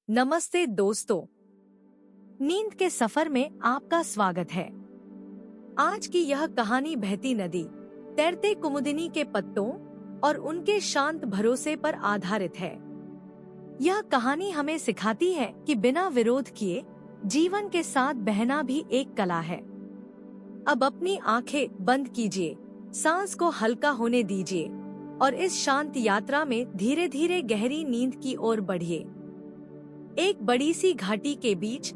नमस्ते दोस्तों, नींद के सफर में आपका स्वागत है। आज की यह कहानी बहती नदी, तैरते कुमुदिनी के पत्तों और उनके शांत भरोसे पर आधारित है। यह कहानी हमें सिखाती है कि बिना विरोध किए जीवन के साथ बहना भी एक कला है। अब अपनी आंखें बंद कीजिए, सांस को हल्का होने दीजिए और इस शांत यात्रा में धीरे धीरे गहरी नींद की ओर बढ़िए। एक बड़ी सी घाटी के बीच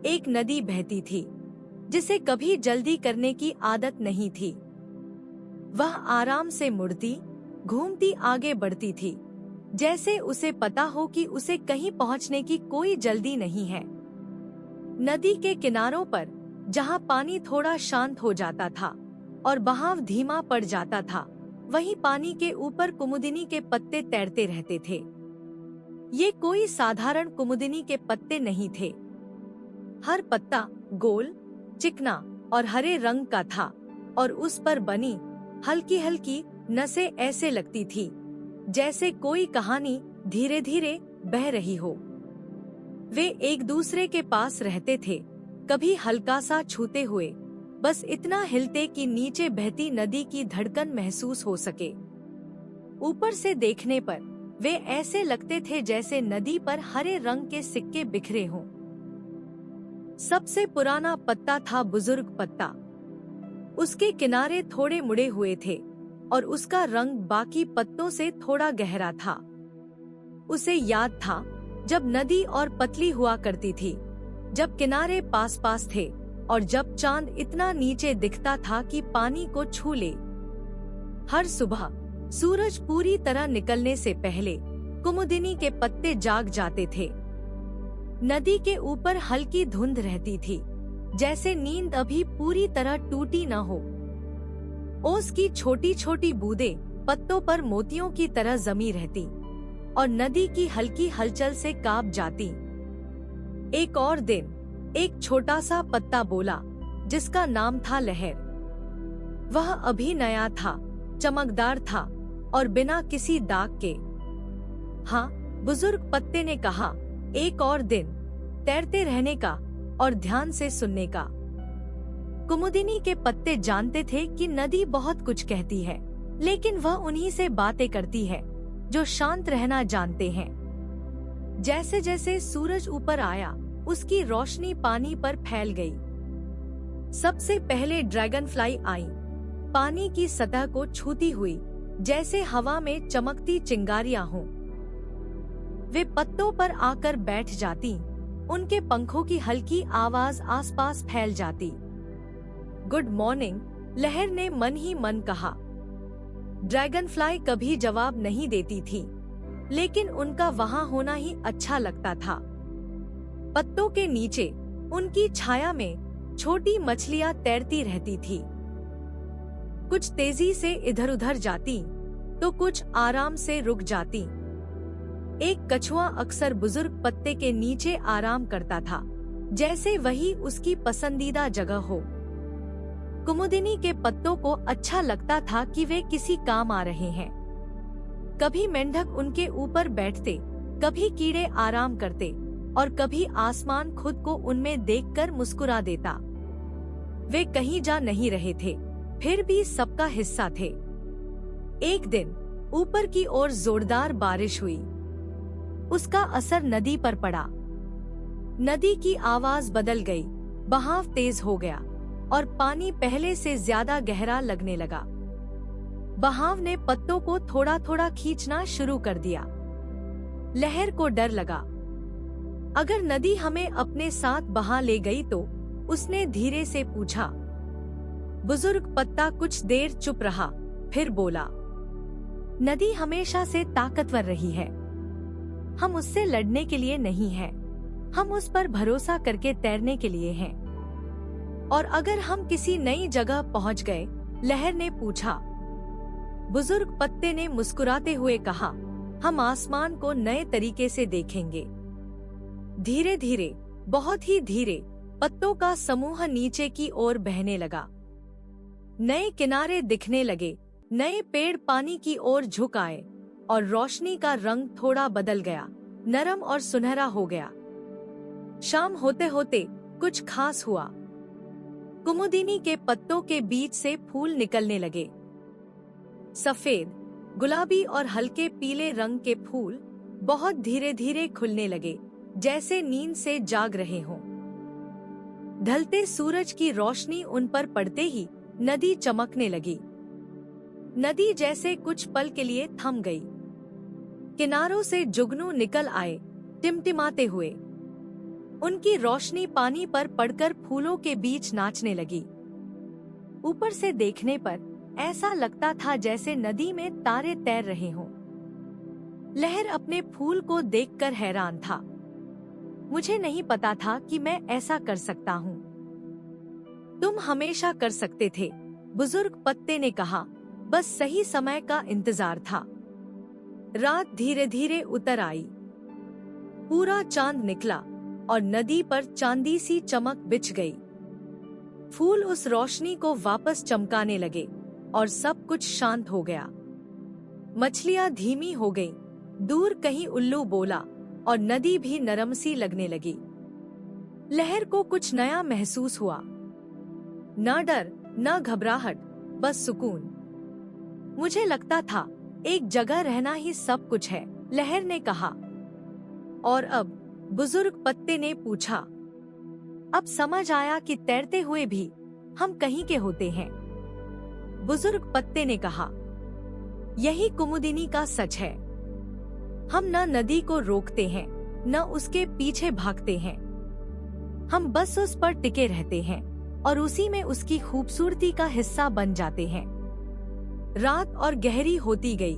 एक नदी बहती थी, जिसे कभी जल्दी करने की आदत नहीं थी। वह आराम से मुड़ती, घूमती आगे बढ़ती थी, जैसे उसे पता हो कि उसे कहीं पहुंचने की कोई जल्दी नहीं है। नदी के किनारों पर, जहां पानी थोड़ा शांत हो जाता था और बहाव धीमा पड़ जाता था, वहीं पानी के ऊपर कुमुदिनी के पत्ते तैरते रहते थे। ये कोई साधारण कुमुदिनी के पत्ते नहीं थे। हर पत्ता गोल, चिकना और हरे रंग का था और उस पर बनी हल्की हल्की नसें ऐसे लगती थी जैसे कोई कहानी धीरे धीरे बह रही हो। वे एक दूसरे के पास रहते थे, कभी हल्का सा छूते हुए, बस इतना हिलते कि नीचे बहती नदी की धड़कन महसूस हो सके। ऊपर से देखने पर वे ऐसे लगते थे जैसे नदी पर हरे रंग के सिक्के बिखरे हों। सबसे पुराना पत्ता था बुजुर्ग पत्ता। उसके किनारे थोड़े मुड़े हुए थे और उसका रंग बाकी पत्तों से थोड़ा गहरा था। उसे याद था जब नदी और पतली हुआ करती थी, जब किनारे पास पास थे और जब चांद इतना नीचे दिखता था कि पानी को छू ले। हर सुबह सूरज पूरी तरह निकलने से पहले कुमुदिनी के पत्ते जाग जाते थे। नदी के ऊपर हल्की धुंध रहती थी, जैसे नींद अभी पूरी तरह टूटी न हो। ओस की छोटी छोटी बूंदें पत्तों पर मोतियों की तरह जमी रहती और नदी की हल्की हलचल से कांप जाती। एक और दिन एक छोटा सा पत्ता बोला, जिसका नाम था लहर। वह अभी नया था, चमकदार था और बिना किसी दाग के। हाँ, बुजुर्ग पत्ते ने कहा, एक और दिन तैरते रहने का और ध्यान से सुनने का। कुमुदिनी के पत्ते जानते थे कि नदी बहुत कुछ कहती है, लेकिन वह उन्हीं से बातें करती है जो शांत रहना जानते हैं। जैसे जैसे सूरज ऊपर आया, उसकी रोशनी पानी पर फैल गई। सबसे पहले ड्रैगन फ्लाई आई, पानी की सतह को छूती हुई, जैसे हवा में चमकती चिंगारियां हों। वे पत्तों पर आकर बैठ जाती, उनके पंखों की हल्की आवाज आसपास फैल जाती। गुड मॉर्निंग, लहर ने मन ही मन कहा। ड्रैगन फ्लाई कभी जवाब नहीं देती थी, लेकिन उनका वहां होना ही अच्छा लगता था। पत्तों के नीचे उनकी छाया में छोटी मछलियां तैरती रहती थी। कुछ तेजी से इधर उधर जाती, तो कुछ आराम से रुक जाती। एक कछुआ अक्सर बुजुर्ग पत्ते के नीचे आराम करता था, जैसे वही उसकी पसंदीदा जगह हो। कुमुदिनी के पत्तों को अच्छा लगता था कि वे किसी काम आ रहे हैं। कभी मेंढक उनके ऊपर बैठते, कभी कीड़े आराम करते और कभी आसमान खुद को उनमें देखकर मुस्कुरा देता। वे कहीं जा नहीं रहे थे, फिर भी सबका हिस्सा थे। एक दिन ऊपर की ओर जोरदार बारिश हुई। उसका असर नदी पर पड़ा। नदी की आवाज बदल गई, बहाव तेज हो गया और पानी पहले से ज्यादा गहरा लगने लगा। बहाव ने पत्तों को थोड़ा थोड़ा खींचना शुरू कर दिया। लहर को डर लगा, अगर नदी हमें अपने साथ बहा ले गई तो। उसने धीरे से पूछा। बुजुर्ग पत्ता कुछ देर चुप रहा, फिर बोला, नदी हमेशा से ताकतवर रही है। हम उससे लड़ने के लिए नहीं हैं, हम उस पर भरोसा करके तैरने के लिए हैं। और अगर हम किसी नई जगह पहुंच गए, लहर ने पूछा। बुजुर्ग पत्ते ने मुस्कुराते हुए कहा, हम आसमान को नए तरीके से देखेंगे। धीरे धीरे, बहुत ही धीरे, पत्तों का समूह नीचे की ओर बहने लगा। नए किनारे दिखने लगे, नए पेड़ पानी की ओर झुक आए और रोशनी का रंग थोड़ा बदल गया, नरम और सुनहरा हो गया। शाम होते होते कुछ खास हुआ। कुमुदिनी के पत्तों के बीच से फूल निकलने लगे। सफेद, गुलाबी और हल्के पीले रंग के फूल बहुत धीरे धीरे खुलने लगे, जैसे नींद से जाग रहे हों। ढलते सूरज की रोशनी उन पर पड़ते ही नदी चमकने लगी। नदी जैसे कुछ पल के लिए थम गई। किनारों से जुगनू निकल आए, टिमटिमाते हुए। उनकी रोशनी पानी पर पड़कर फूलों के बीच नाचने लगी। ऊपर से देखने पर ऐसा लगता था जैसे नदी में तारे तैर रहे हों। लहर अपने फूल को देखकर हैरान था। मुझे नहीं पता था कि मैं ऐसा कर सकता हूँ। तुम हमेशा कर सकते थे, बुजुर्ग पत्ते ने कहा। बस सही समय का इंतजार था। रात धीरे धीरे उतर आई। पूरा चांद निकला और नदी पर चांदी सी चमक बिछ गई। फूल उस रोशनी को वापस चमकाने लगे और सब कुछ शांत हो गया। मछलियां धीमी हो गईं, दूर कहीं उल्लू बोला और नदी भी नरम सी लगने लगी। लहर को कुछ नया महसूस हुआ। न डर, न घबराहट, बस सुकून। मुझे लगता था एक जगह रहना ही सब कुछ है, लहर ने कहा। और अब? बुजुर्ग पत्ते ने पूछा। अब समझ आया कि तैरते हुए भी हम कहीं के होते हैं, बुजुर्ग पत्ते ने कहा। यही कुमुदिनी का सच है। हम न नदी को रोकते हैं, न उसके पीछे भागते हैं। हम बस उस पर टिके रहते हैं और उसी में उसकी खूबसूरती का हिस्सा बन जाते हैं। रात और गहरी होती गई।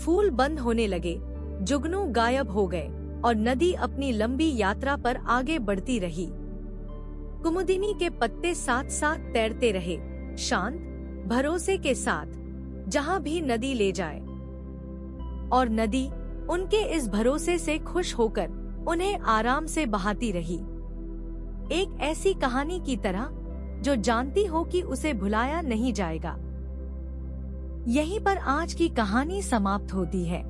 फूल बंद होने लगे, जुगनू गायब हो गए और नदी अपनी लंबी यात्रा पर आगे बढ़ती रही। कुमुदिनी के पत्ते साथ साथ तैरते रहे, शांत, भरोसे के साथ, जहां भी नदी ले जाए। और नदी उनके इस भरोसे से खुश होकर उन्हें आराम से बहाती रही। एक ऐसी कहानी की तरह जो जानती हो कि उसे भुलाया नहीं जाएगा। यहीं पर आज की कहानी समाप्त होती है।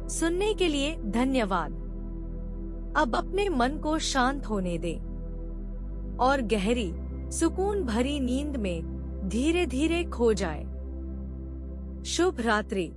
सुनने के लिए धन्यवाद। अब अपने मन को शांत होने दें और गहरी, सुकून भरी नींद में धीरे धीरे खो जाए। शुभ रात्रि।